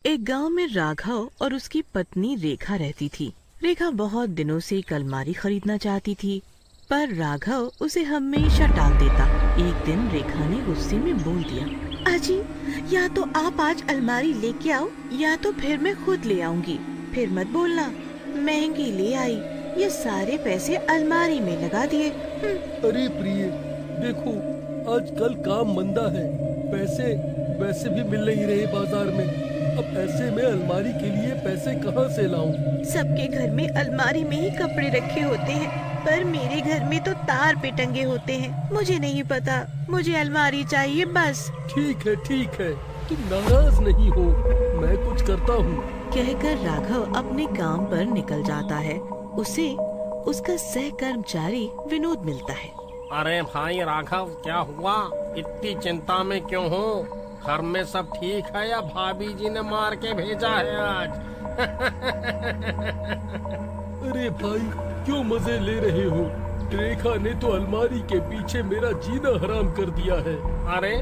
एक गांव में राघव और उसकी पत्नी रेखा रहती थी। रेखा बहुत दिनों से एक अलमारी खरीदना चाहती थी, पर राघव उसे हमेशा टाल देता। एक दिन रेखा ने गुस्से में बोल दिया, अजी, या तो आप आज अलमारी लेके आओ या तो फिर मैं खुद ले आऊंगी। फिर मत बोलना महंगी ले आई, ये सारे पैसे अलमारी में लगा दिए। अरे प्रिय, देखो आजकल काम मंदा है, पैसे वैसे भी मिल नहीं रहे बाजार में। अब ऐसे में अलमारी के लिए पैसे कहाँ से लाऊं? सबके घर में अलमारी में ही कपड़े रखे होते हैं, पर मेरे घर में तो तार पे टंगे होते हैं। मुझे नहीं पता, मुझे अलमारी चाहिए बस। ठीक है, तुम नाराज नहीं हो, मैं कुछ करता हूँ। कहकर राघव अपने काम पर निकल जाता है। उसे उसका सह कर्मचारी विनोद मिलता है। अरे भाई राघव, क्या हुआ? इतनी चिंता में क्यों हो? घर में सब ठीक है या भाभी जी ने मार के भेजा है आज? अरे भाई, क्यों मजे ले रहे हो? रेखा ने तो अलमारी के पीछे मेरा जीना हराम कर दिया है। अरे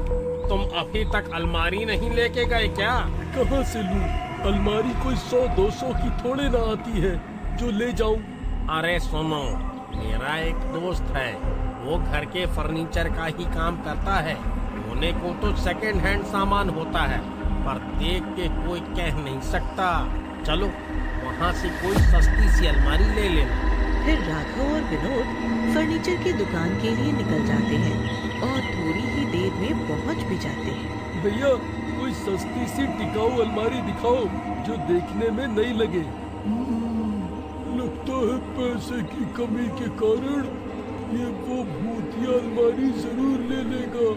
तुम अभी तक अलमारी नहीं लेके गए क्या? कहाँ से लूं? अलमारी कोई 100-200 की थोड़े ना आती है जो ले जाऊं। अरे सुनो, मेरा एक दोस्त है, वो घर के फर्नीचर का ही काम करता है। होने को तो सेकंड हैंड सामान होता है, पर देख के कोई कह नहीं सकता। चलो वहाँ से कोई सस्ती सी अलमारी ले लेना। फिर राघव और विनोद फर्नीचर की दुकान के लिए निकल जाते हैं और थोड़ी ही देर में पहुँच भी जाते हैं। भैया, कोई सस्ती सी टिकाऊ अलमारी दिखाओ जो देखने में नई लगे। लगता है पैसे की कमी के कारण ये वो भूतिया अलमारी जरूर ले लेगा।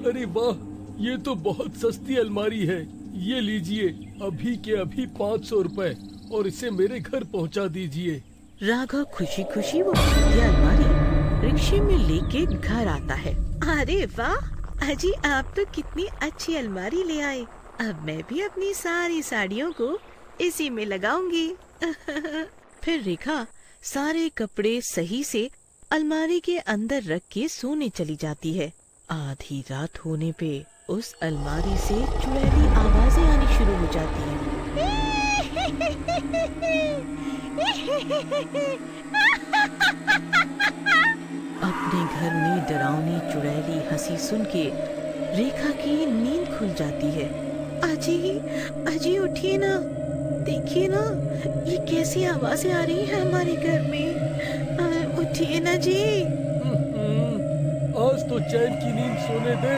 अरे वाह, ये तो बहुत सस्ती अलमारी है। ये लीजिए, अभी के अभी 500 रुपए, और इसे मेरे घर पहुंचा दीजिए। राघव खुशी खुशी वो भूतिया अलमारी रिक्शे में लेके घर आता है। अरे वाह अजी, आप तो कितनी अच्छी अलमारी ले आए। अब मैं भी अपनी सारी साड़ियों को इसी में लगाऊंगी। फिर रेखा सारे कपड़े सही से अलमारी के अंदर रख के सोने चली जाती है। आधी रात होने पे उस अलमारी से चुड़ैली आवाजें आनी शुरू हो जाती हैं। अपने घर में डरावनी चुड़ैली हंसी सुन के रेखा की नींद खुल जाती है। अजी, अजी उठिए ना, देखिए ना, ये कैसी आवाजें आ रही हैं हमारे घर में। उठिए ना जी। आज तो चैन की नींद सोने दे।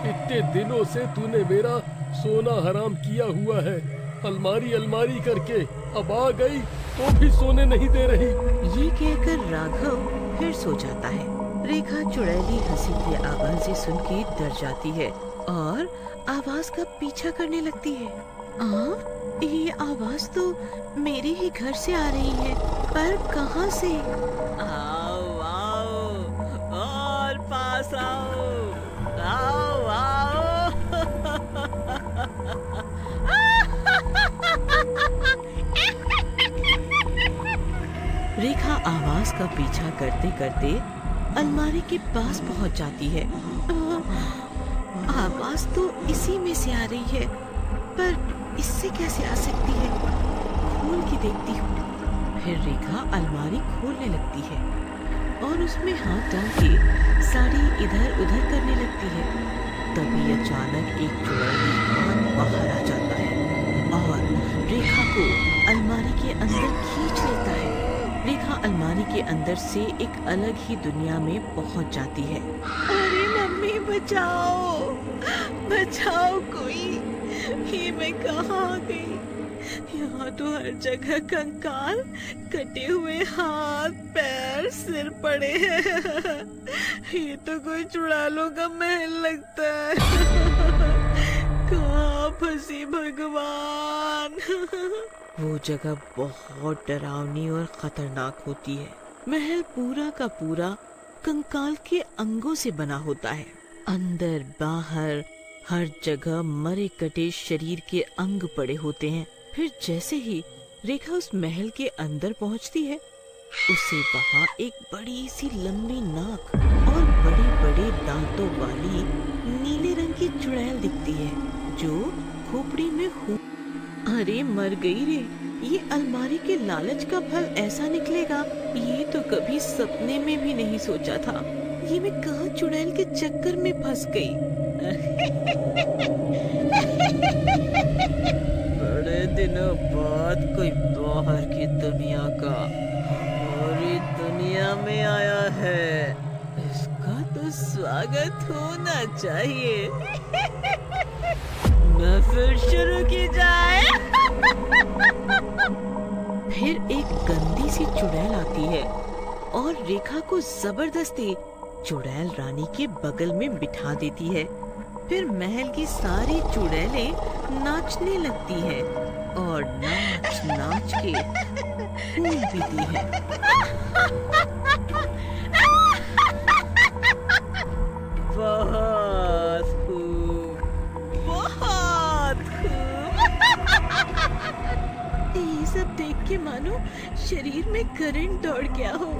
इतने दिनों से तूने मेरा सोना हराम किया हुआ है। अलमारी करके अब आ गई तो भी सोने नहीं दे रही। ये कहकर राघव फिर सो जाता है। रेखा चुड़ैली हंसी की आवाजें सुन के डर जाती है और आवाज का पीछा करने लगती है। ये आवाज तो मेरे ही घर से आ रही है, पर कहाँ से? आओ आओ और पास आओ, आओ आओ। रेखा आवाज का पीछा करते करते अलमारी के पास पहुंच जाती है। आवाज तो इसी में से आ रही है, पर इससे कैसे आ सकती है? खोल के देखती हूँ। फिर रेखा अलमारी खोलने लगती है और उसमें हाथ डाल के साड़ी इधर उधर करने लगती है। तभी अचानक एक चुड़ैली बाहर आ जाता है और रेखा को अलमारी के अंदर खींच लेता है। रेखा अलमारी के अंदर से एक अलग ही दुनिया में पहुंच जाती है। अरे मम्मी, बचाओ बचाओ कोई, ये मैं कहाँ आ गई? यहाँ तो हर जगह कंकाल, कटे हुए हाथ पैर सिर पड़े हैं। ये तो कोई चुड़ैलों का महल लगता है। कहाँ फंसी भगवान। वो जगह बहुत डरावनी और खतरनाक होती है। महल पूरा का पूरा कंकाल के अंगों से बना होता है। अंदर बाहर हर जगह मरे कटे शरीर के अंग पड़े होते हैं। फिर जैसे ही रेखा उस महल के अंदर पहुंचती है, उसे वहाँ एक बड़ी सी लंबी नाक और बड़े बड़े दांतों वाली नीले रंग की चुड़ैल दिखती है, जो खोपड़ी में हूँ। अरे मर गई रे, ये अलमारी के लालच का फल ऐसा निकलेगा, ये तो कभी सपने में भी नहीं सोचा था। ये मैं कहाँ चुड़ैल के चक्कर में फंस गई। बड़े दिनों बाद कोई बाहर की दुनिया का हमारी दुनिया में आया है, इसका तो स्वागत होना चाहिए। मैं फिर शुरू की जाए। फिर एक गंदी सी चुड़ैल आती है और रेखा को जबरदस्ती चुड़ैल रानी के बगल में बिठा देती है। फिर महल की सारी चुड़ैलें नाचने लगती हैं और नाच नाच के खून पीती हैं। बहुत खूब, बहुत खूब। ये सब देख के मानो शरीर में करंट दौड़ गया हो।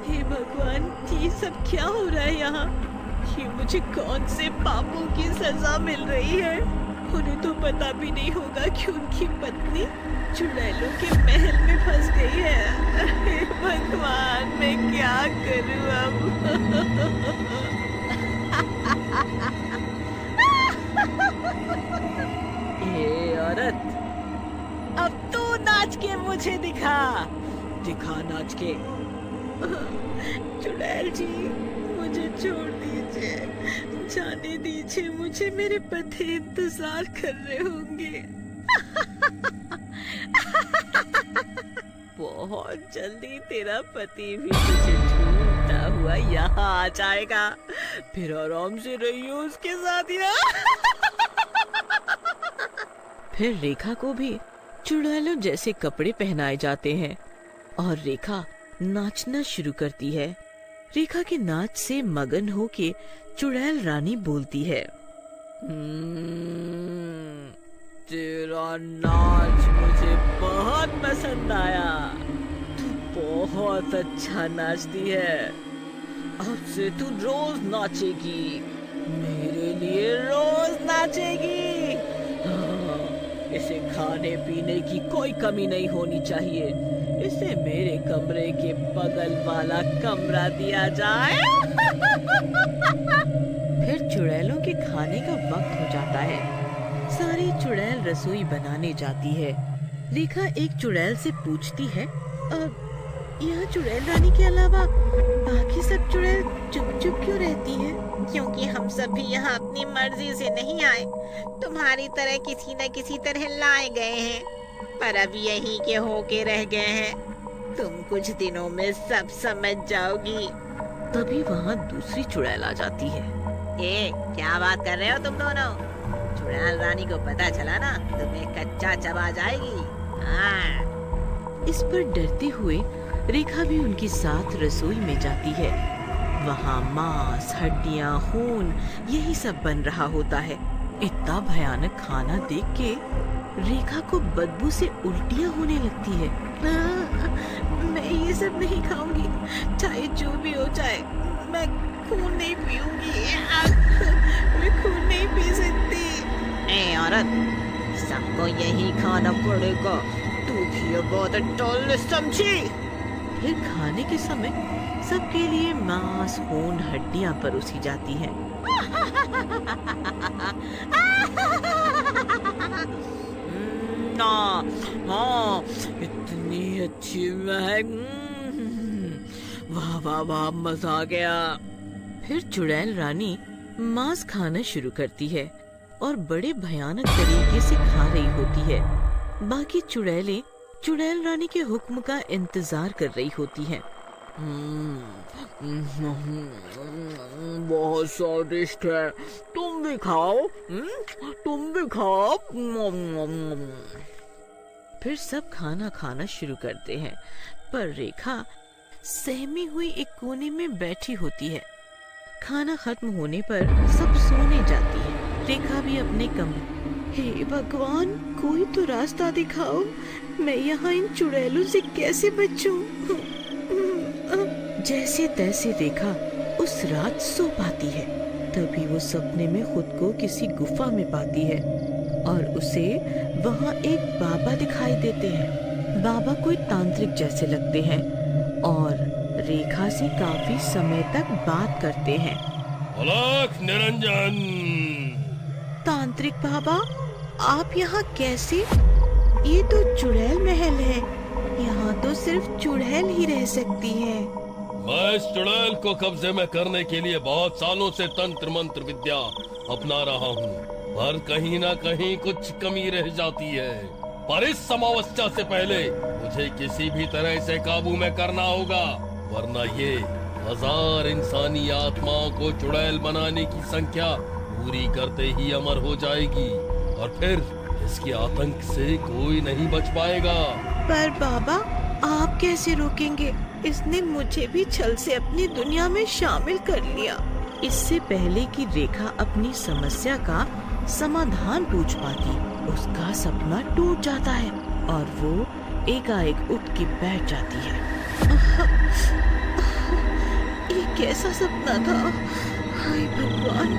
हे भगवान, ये सब क्या हो रहा है यहाँ? ये मुझे कौन से पापों की सजा मिल रही है? उन्हें तो पता भी नहीं होगा कि उनकी पत्नी चुड़ैलों के महल में फंस गई है। हे भगवान, मैं क्या करूँ अब? हे औरत, अब तू नाच के मुझे दिखा नाच के। चुड़ैल जी, मुझे छोड़ दीजिए, जाने दीजिए मुझे, मेरे पति इंतजार कर रहे होंगे। बहुत जल्दी तेरा पति भी तुझे ढूंढता हुआ यहाँ आ जाएगा, फिर आराम से रहियो उसके साथ यहाँ। फिर रेखा को भी चुड़ैलों जैसे कपड़े पहनाए जाते हैं और रेखा नाचना शुरू करती है। रेखा के नाच से मगन होके चुड़ैल रानी बोलती है, तेरा नाच मुझे बहुत पसंद आया, तू बहुत अच्छा नाचती है। अब से तू रोज नाचेगी, मेरे लिए रोज नाचेगी। हाँ, इसे खाने पीने की कोई कमी नहीं होनी चाहिए, इसे मेरे कमरे के बगल वाला कमरा दिया जाए। फिर चुड़ैलों के खाने का वक्त हो जाता है। सारी चुड़ैल रसोई बनाने जाती है। रेखा एक चुड़ैल से पूछती है, यहाँ चुड़ैल रानी के अलावा बाकी सब चुड़ैल चुप चुप क्यों रहती हैं? क्योंकि हम सभी यहाँ अपनी मर्जी से नहीं आए, तुम्हारी तरह किसी न किसी तरह लाए गए हैं, पर अब यहीं के होके रह गए हैं। तुम कुछ दिनों में सब समझ जाओगी। तभी वहाँ दूसरी चुड़ैल आ जाती है। क्या बात कर रहे हो तुम दोनों? चुड़ैल रानी को पता चला ना, तुम्हें कच्चा चबा जाएगी। हाँ। इस पर डरते हुए रेखा भी उनके साथ रसोई में जाती है। वहाँ मांस, हड्डियाँ, खून, यही सब बन रहा होता है। इतना भयानक खाना देख के रेखा को बदबू से उल्टियाँ होने लगती है। मैं ये सब नहीं खाऊंगी, चाहे जो भी हो जाए, मैं खून नहीं पीऊंगी। मैं खून नहीं पी सकती। औरत, सबको यही खाना पड़ेगा, तू भी ये बात टोल समझी। फिर खाने के समय सबके लिए मांस, खून, हड्डियाँ परोसी जाती हैं। हाँ, इतनी अच्छी महक, वाह वाह वाह, मजा आ गया। फिर चुड़ैल रानी मांस खाना शुरू करती है और बड़े भयानक तरीके से खा रही होती है। बाकी चुड़ैलें चुड़ैल रानी के हुक्म का इंतजार कर रही होती हैं। बहुत स्वादिष्ट है, तुम भी खाओ, तुम भी खाओ। फिर सब खाना खाना शुरू करते हैं, पर रेखा सहमी हुई एक कोने में बैठी होती है। खाना खत्म होने पर सब सोने जाती है। रेखा भी अपने कमरे। हे भगवान, कोई तो रास्ता दिखाओ, मैं यहाँ इन चुड़ैलों से कैसे बचूं? जैसे तैसे रेखा उस रात सो पाती है। तभी वो सपने में खुद को किसी गुफा में पाती है। और उसे वहाँ एक बाबा दिखाई देते हैं। बाबा कोई तांत्रिक जैसे लगते हैं और रेखा से काफी समय तक बात करते हैं। अलख निरंजन। तांत्रिक बाबा, आप यहाँ कैसे? ये तो चुड़ैल महल है, यहाँ तो सिर्फ चुड़ैल ही रह सकती है। मैं इस चुड़ैल को कब्जे में करने के लिए बहुत सालों से तंत्र मंत्र विद्या अपना रहा हूँ, पर कहीं ना कहीं कुछ कमी रह जाती है। पर इस समावस्था से पहले मुझे किसी भी तरह से काबू में करना होगा, वरना ये 1000 इंसानी आत्माओं को चुड़ैल बनाने की संख्या पूरी करते ही अमर हो जाएगी और फिर इसके आतंक से कोई नहीं बच पाएगा। पर बाबा, आप कैसे रोकेंगे? इसने मुझे भी छल से अपनी दुनिया में शामिल कर लिया। इससे पहले कि रेखा अपनी समस्या का समाधान पूछ पाती, उसका सपना टूट जाता है और वो एकाएक उठ के बैठ जाती है। ये कैसा सपना था? हाय भगवान!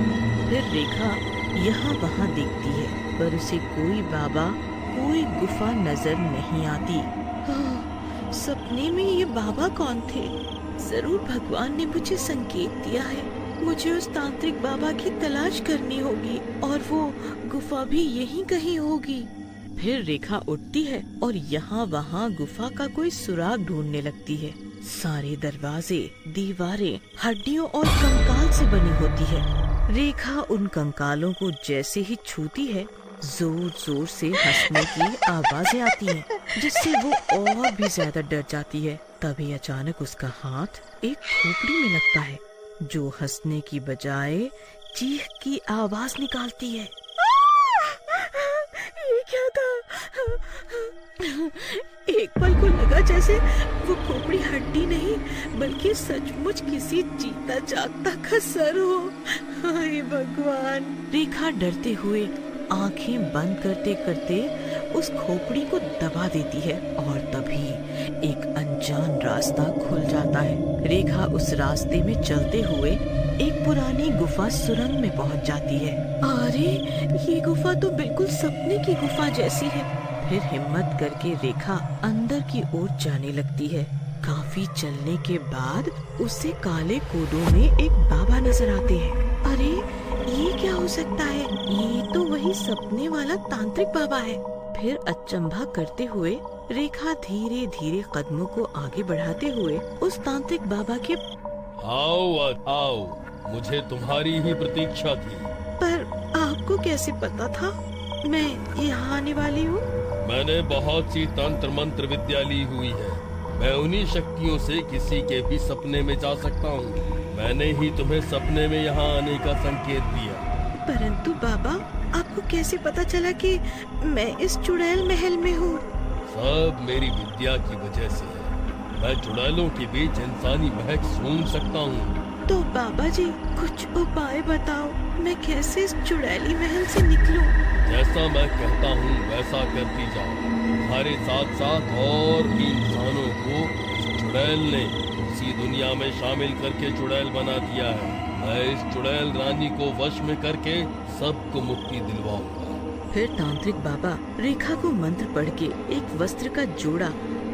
फिर रेखा यहाँ वहाँ देखती है, पर उसे कोई बाबा, कोई गुफा नजर नहीं आती। सपने में ये बाबा कौन थे? जरूर भगवान ने मुझे संकेत दिया है। मुझे उस तांत्रिक बाबा की तलाश करनी होगी और वो गुफा भी यहीं कहीं होगी। फिर रेखा उठती है और यहाँ वहाँ गुफा का कोई सुराग ढूंढने लगती है। सारे दरवाजे, दीवारें हड्डियों और कंकाल से बनी होती है। रेखा उन कंकालों को जैसे ही छूती है, जोर जोर से हंसने की आवाजें आती हैं, जिससे वो और भी ज्यादा डर जाती है। तभी अचानक उसका हाथ एक खोपड़ी में लगता है, जो हंसने की बजाय चीख की आवाज निकालती है। ये क्या था? एक पल को लगा जैसे वो खोपड़ी हड्डी नहीं, बल्कि सचमुच किसी जीता जागता का सर हो। हाय भगवान! रेखा डरते हुए आंखें बंद करते करते उस खोपड़ी को दबा देती है और तभी एक अनजान रास्ता खुल जाता है। रेखा उस रास्ते में चलते हुए एक पुरानी गुफा सुरंग में पहुंच जाती है। अरे, ये गुफा तो बिल्कुल सपने की गुफा जैसी है। फिर हिम्मत करके रेखा अंदर की ओर जाने लगती है। काफी चलने के बाद उसे काले कोडों में एक बाबा नजर आते हैं। अरे, ये क्या हो सकता है? ये तो वही सपने वाला तांत्रिक बाबा है। फिर अचंभा करते हुए रेखा धीरे धीरे कदमों को आगे बढ़ाते हुए उस तांत्रिक बाबा के आओ, मुझे तुम्हारी ही प्रतीक्षा थी। पर आपको कैसे पता था मैं यहाँ आने वाली हूँ? मैंने बहुत सी तंत्र मंत्र विद्या ली हुई है। मैं उन्हीं शक्तियों से किसी के भी सपने में जा सकता हूँ। मैंने ही तुम्हें सपने में यहाँ आने का संकेत दिया। परंतु बाबा, आपको कैसे पता चला कि मैं इस चुड़ैल महल में हूँ? सब मेरी विद्या की वजह से है। मैं चुड़ैलों के बीच इंसानी महक सूंघ सकता हूँ। तो बाबा जी, कुछ उपाय बताओ, मैं कैसे इस चुड़ैली महल से निकलूं? जैसा मैं कहता हूँ वैसा करती जाओ। तुम्हारे साथ साथ और भी इंसानों को इस चुड़ैल ने उसी दुनिया में शामिल करके चुड़ैल बना दिया है। मैं इस चुड़ैल रानी को वश में करके सबको मुक्ति दिलवाऊंगा। फिर तांत्रिक बाबा रेखा को मंत्र पढ़ के एक वस्त्र का जोड़ा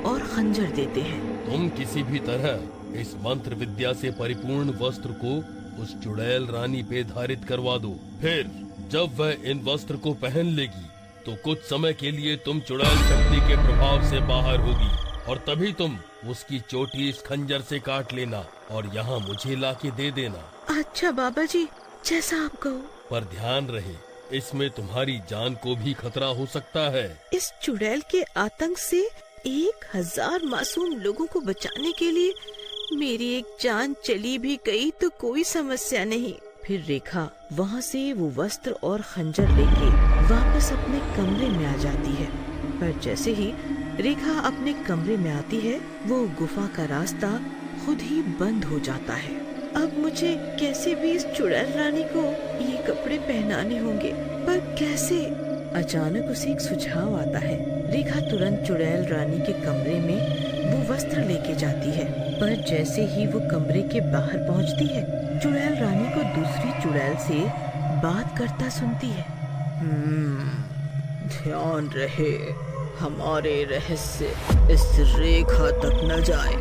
और खंजर देते हैं। तुम किसी भी तरह इस मंत्र विद्या से परिपूर्ण वस्त्र को उस चुड़ैल रानी पे धारित करवा दो। फिर जब वह इन वस्त्र को पहन लेगी तो कुछ समय के लिए तुम चुड़ैल शक्ति के प्रभाव से बाहर होगी और तभी तुम उसकी चोटी इस खंजर से काट लेना और यहाँ मुझे लाके दे देना। अच्छा बाबा जी, जैसा आप कहो। पर ध्यान रहे, इसमें तुम्हारी जान को भी खतरा हो सकता है। इस चुड़ैल के आतंक से 1000 मासूम लोगों को बचाने के लिए मेरी एक जान चली भी गई तो कोई समस्या नहीं। फिर रेखा वहाँ से वो वस्त्र और खंजर लेके वापस अपने कमरे में आ जाती है। पर जैसे ही रेखा अपने कमरे में आती है, वो गुफा का रास्ता खुद ही बंद हो जाता है। अब मुझे कैसे भी इस चुड़ैल रानी को ये कपड़े पहनाने होंगे, पर कैसे? अचानक उसे एक सुझाव आता है। रेखा तुरंत चुड़ैल रानी के कमरे में वो वस्त्र लेके जाती है, पर जैसे ही वो कमरे के बाहर पहुंचती है, चुड़ैल रानी को दूसरी चुड़ैल से बात करता सुनती है। ध्यान रहे हमारे रहस्य इस रेखा तक न जाए।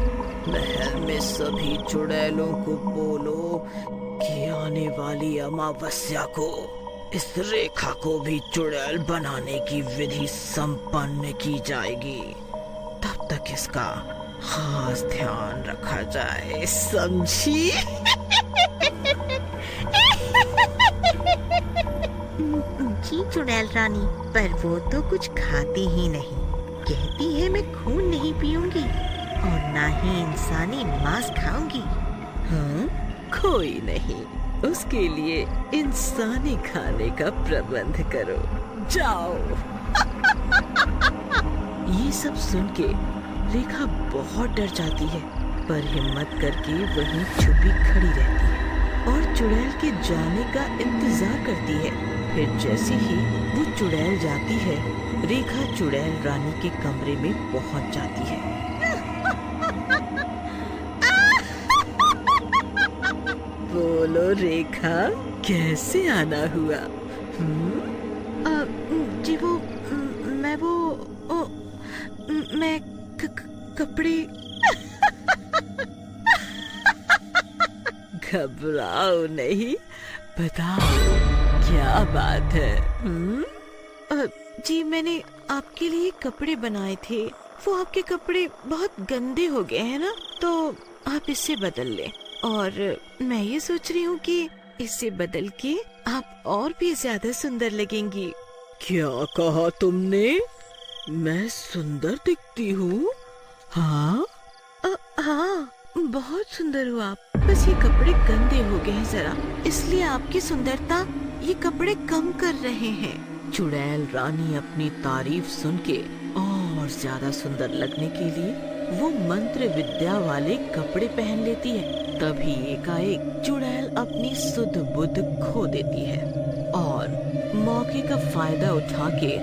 महल में सभी चुड़ैलों को बोलो कि आने वाली अमावस्या को इस रेखा को भी चुड़ैल बनाने की विधि संपन्न की जाएगी। तब तक इसका खास ध्यान रखा जाए, समझी? जी चुड़ैल रानी, पर वो तो कुछ खाती ही नहीं। कहती है मैं खून नहीं पीऊंगी और ना ही इंसानी मांस खाऊंगी। हाँ, कोई नहीं, उसके लिए इंसानी खाने का प्रबंध करो, जाओ। ये सब सुन के रेखा बहुत डर जाती है, पर हिम्मत करके वहीं छुपी खड़ी रहती है और चुड़ैल के जाने का इंतजार करती है। फिर जैसे ही वो चुड़ैल जाती है, रेखा चुड़ैल रानी के कमरे में पहुंच जाती है। बोलो रेखा, कैसे आना हुआ? जी मैं कपड़े। घबराओ नहीं, बताओ क्या बात है? जी मैंने आपके लिए कपड़े बनाए थे, वो आपके कपड़े बहुत गंदे हो गए हैं ना, तो आप इससे बदल लें। और मैं ये सोच रही हूँ कि इससे बदल के आप और भी ज्यादा सुंदर लगेंगी। क्या कहा तुमने? मैं सुंदर दिखती हूँ? हाँ? हाँ, बहुत सुंदर हो आप। बस ये कपड़े गंदे हो गए हैं जरा, इसलिए आपकी सुंदरता ये कपड़े कम कर रहे हैं। चुड़ैल रानी अपनी तारीफ सुन के और ज्यादा सुंदर लगने के लिए वो मंत्र विद्या वाले कपड़े पहन लेती है। तभी एकाएक चुड़ैल अपनी सुध बुध खो देती है और मौके का फायदा उठा के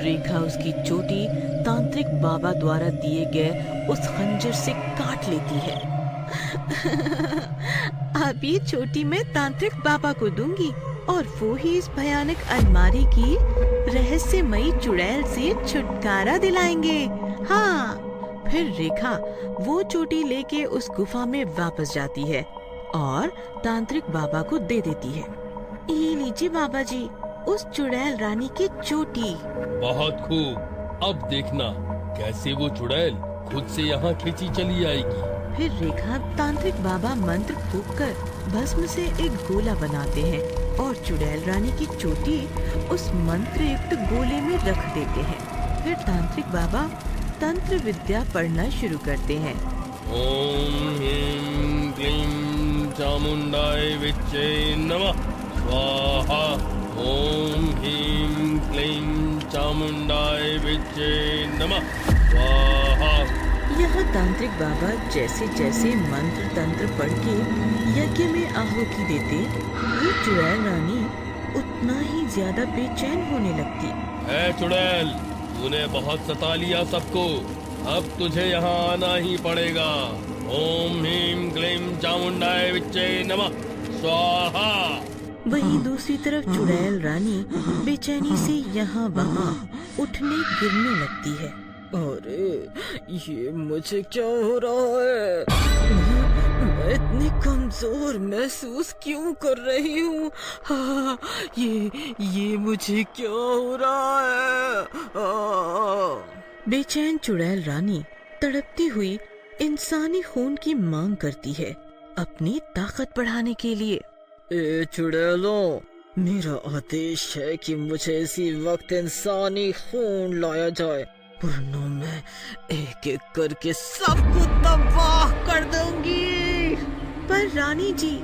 रेखा उसकी चोटी तांत्रिक बाबा द्वारा दिए गए उस खंजर से काट लेती है। अब ये चोटी मैं तांत्रिक बाबा को दूंगी और वो ही इस भयानक अलमारी की रहस्यमयी चुड़ैल से छुटकारा दिलाएंगे। हाँ। फिर रेखा वो चोटी लेके उस गुफा में वापस जाती है और तांत्रिक बाबा को दे देती है। ये लीजिए बाबा जी, उस चुड़ैल रानी की चोटी। बहुत खूब, अब देखना कैसे वो चुड़ैल खुद से यहाँ खींची चली आएगी। फिर रेखा तांत्रिक बाबा मंत्र फूंक कर भस्म से एक गोला बनाते हैं और चुड़ैल रानी की चोटी उस मंत्र युक्त गोले में रख देते हैं। फिर तांत्रिक बाबा तंत्र विद्या पढ़ना शुरू करते हैं। ओम ह्रीं क्लीं चामुंडाय विच्चे नमः स्वाहा। ओम ह्रीं क्लीं चामुंडाय विच्चे नमः स्वाहा। यहाँ तांत्रिक बाबा जैसे जैसे मंत्र तंत्र पढ़ के यज्ञ में आहुति देते, वो चुड़ैल रानी उतना ही ज्यादा बेचैन होने लगती। है चुड़ैल, तूने बहुत सता लिया सबको, अब तुझे यहाँ आना ही पड़ेगा। ओम ह्रीं क्लीं चामुंडाय विच्चे नमः स्वाहा। वहीं दूसरी तरफ चुड़ैल रानी बेचैनी से यहाँ वहाँ उठने गिरने लगती है। अरे ये मुझे क्या हो रहा है? मैं इतनी कमजोर महसूस क्यों कर रही हूँ? हाँ, ये मुझे क्या हो रहा है? बेचैन चुड़ैल रानी तड़पती हुई इंसानी खून की मांग करती है अपनी ताकत बढ़ाने के लिए। ए चुड़ैलों, मेरा आदेश है कि मुझे इसी वक्त इंसानी खून लाया जाए, वरना मैं एक एक करके सबको तबाह कर दूंगी। पर रानी जी,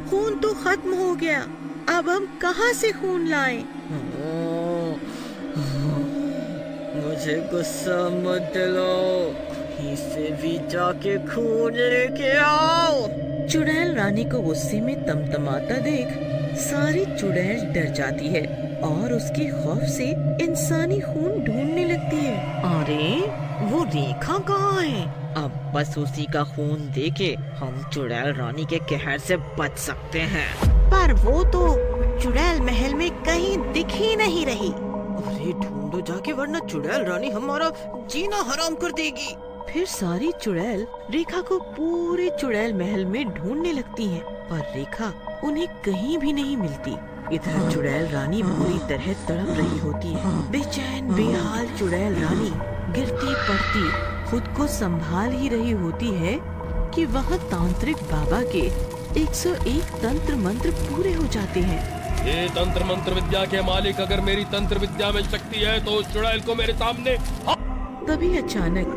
खून तो खत्म हो गया, अब हम कहाँ से खून लाएं? मुझे गुस्सा मत दिलाओ, कहीं से भी जाके खून लेके आओ। चुड़ैल रानी को गुस्से में तमतमाता देख सारी चुड़ैल डर जाती है और उसके खौफ से इंसानी खून ढूंढने लगती है। अरे वो रेखा कहाँ है? अब बस उसी का खून देके हम चुड़ैल रानी के कहर से बच सकते हैं। पर वो तो चुड़ैल महल में कहीं दिख ही नहीं रही। अरे जल्दी ढूंढो जाके, वरना चुड़ैल रानी हमारा जीना हराम कर देगी। फिर सारी चुड़ैल रेखा को पूरे चुड़ैल महल में ढूंढने लगती हैं, पर रेखा उन्हें कहीं भी नहीं मिलती। इधर चुड़ैल रानी बुरी तरह तड़प रही होती है। बेचैन बेहाल चुड़ैल रानी गिरती पड़ती खुद को संभाल ही रही होती है कि वहाँ तांत्रिक बाबा के 101 तंत्र मंत्र पूरे हो जाते हैं। ये तंत्र मंत्र विद्या के मालिक, अगर मेरी तंत्र विद्या में शक्ति है तो उस चुड़ैल को मेरे सामने। तभी अचानक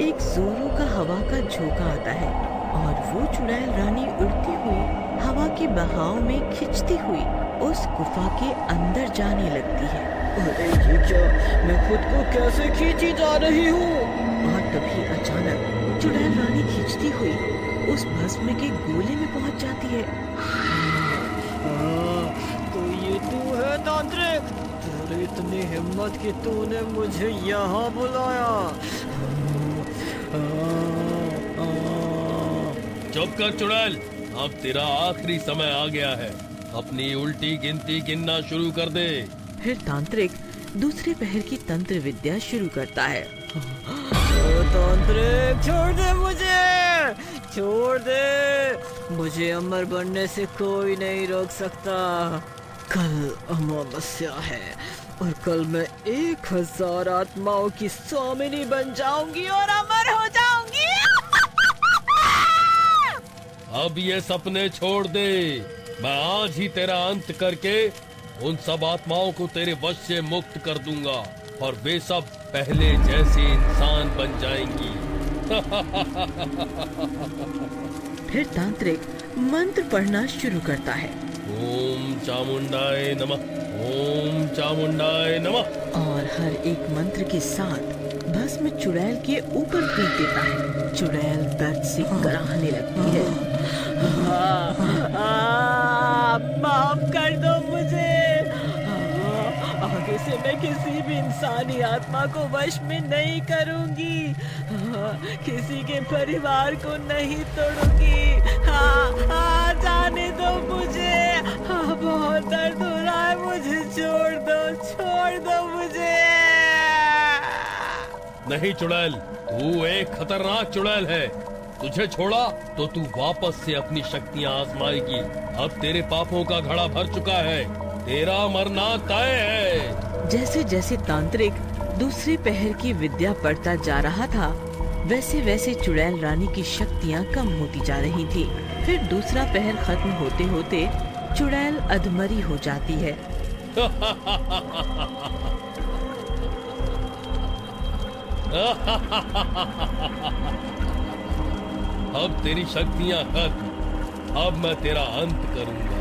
एक जोरों का हवा का झोंका आता है और वो चुड़ैल रानी उड़ती हुई हवा के बहाव में खिंचती हुई उस गुफा के अंदर जाने लगती है। अरे ये क्या, मैं खुद को कैसे खींची जा रही हूँ? और तभी अचानक चुड़ैल रानी खींचती हुई उस भस्म के गोले में पहुँच जाती है। तो ये तू है तांत्रिक? तेरी इतनी हिम्मत कि तूने मुझे यहाँ बुलाया। चुप कर चुड़ैल, अब तेरा आखिरी समय आ गया है। अपनी उल्टी गिनती गिनना शुरू कर दे। फिर तांत्रिक दूसरे पहर की तंत्र विद्या शुरू करता है। तांत्रिक छोड़ दे मुझे, छोड़ दे, मुझे अमर बनने से कोई नहीं रोक सकता। कल अमावस्या है और कल मैं 1000 आत्माओं की स्वामिनी बन जाऊंगी और अमर हो जाऊंगी। अब ये सपने छोड़ दे, मैं आज ही तेरा अंत करके उन सब आत्माओं को तेरे वश से मुक्त कर दूंगा और वे सब पहले जैसे इंसान बन जाएंगी। फिर तांत्रिक मंत्र पढ़ना शुरू करता है। ओम चामुंडाय नमः, ओम चामुंडाय नमः। और हर एक मंत्र के साथ भस्म चुड़ैल के ऊपर फेंक देता है। चुड़ैल दर्द से कराहने लगती है। माफ कर दो मुझे, आगे से मैं किसी भी इंसानी आत्मा को वश में नहीं करूंगी, किसी के परिवार को नहीं तोड़ूंगी। जाने दो मुझे, बहुत दर्द हो रहा है, मुझे छोड़ दो मुझे। नहीं चुड़ैल, तू एक खतरनाक चुड़ैल है। तुझे छोड़ा तो तू वापस से अपनी शक्तियाँ आजमाएगी। अब तेरे पापों का घड़ा भर चुका है, तेरा मरना तय है। जैसे जैसे तांत्रिक दूसरे पहर की विद्या पढ़ता जा रहा था, वैसे वैसे चुड़ैल रानी की शक्तियाँ कम होती जा रही थी। फिर दूसरा पहर खत्म होते होते चुड़ैल अधमरी हो जाती है। अब तेरी शक्तियाँ खत्म, अब मैं तेरा अंत करूंगा।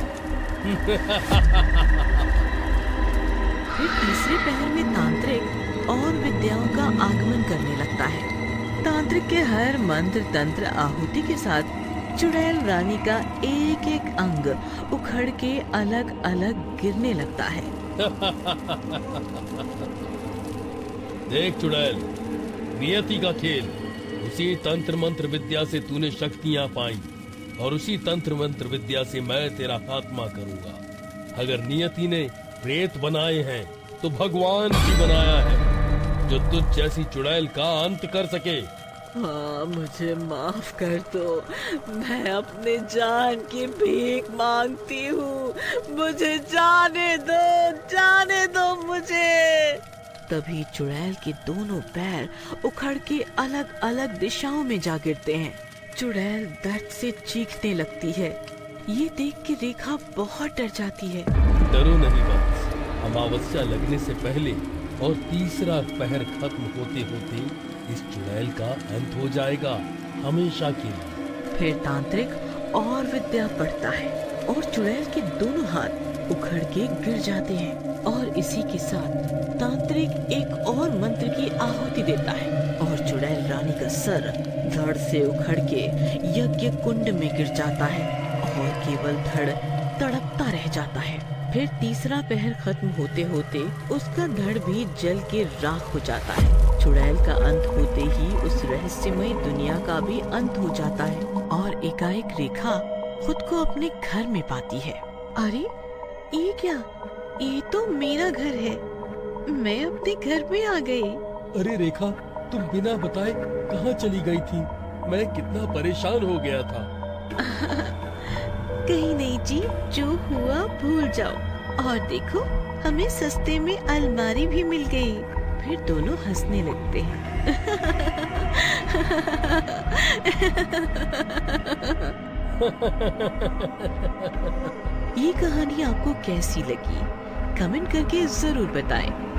फिर तीसरे पहर में तांत्रिक और विद्याओं का आगमन करने लगता है। तांत्रिक के हर मंत्र तंत्र आहुति के साथ चुड़ैल रानी का एक एक अंग उखड़ के अलग अलग गिरने लगता है। देख चुड़ैल, नियति का खेल। उसी तंत्र मंत्र विद्या से तूने शक्तियाँ पाई और उसी तंत्र मंत्र विद्या से मैं तेरा खात्मा करूंगा। अगर नियति ने प्रेत बनाए हैं तो भगवान भी बनाया है जो तुझ जैसी चुड़ैल का अंत कर सके। हाँ, मुझे माफ कर दो, मैं अपने जान की भीख मांगती हूँ, मुझे जाने दो मुझे। तभी चुड़ैल के दोनों पैर उखड़ के अलग अलग दिशाओं में जा गिरते हैं। चुड़ैल दर्द से चीखने लगती है। ये देख के रेखा बहुत डर जाती है। डरो नहीं बस, अमावस्या लगने से पहले और तीसरा पहर खत्म होते होते इस चुड़ैल का अंत हो जाएगा, हमेशा के लिए। फिर तांत्रिक और विद्या पढ़ता है और चुड़ैल के दोनों हाथ उखड़ के गिर जाते हैं और इसी के साथ तांत्रिक एक और मंत्र की आहुति देता है और चुड़ैल रानी का सर धड़ से उखड़ के यज्ञ कुंड में गिर जाता है और केवल धड़ तड़पता रह जाता है। फिर तीसरा पहर खत्म होते होते उसका धड़ भी जल के राख हो जाता है। चुड़ैल का अंत होते ही उस रहस्यमयी दुनिया का भी अंत हो जाता है और एकाएक रेखा खुद को अपने घर में पाती है। अरे ये क्या, ये तो मेरा घर है। मैं अपने घर में आ गई। अरे रेखा, तुम बिना बताए कहाँ चली गई थी? मैं कितना परेशान हो गया था। कहीं नहीं जी, जो हुआ भूल जाओ। और देखो, हमें सस्ते में अलमारी भी मिल गई। फिर दोनों हंसने लगते हैं। ये कहानी आपको कैसी लगी? कमेंट करके जरूर बताएं।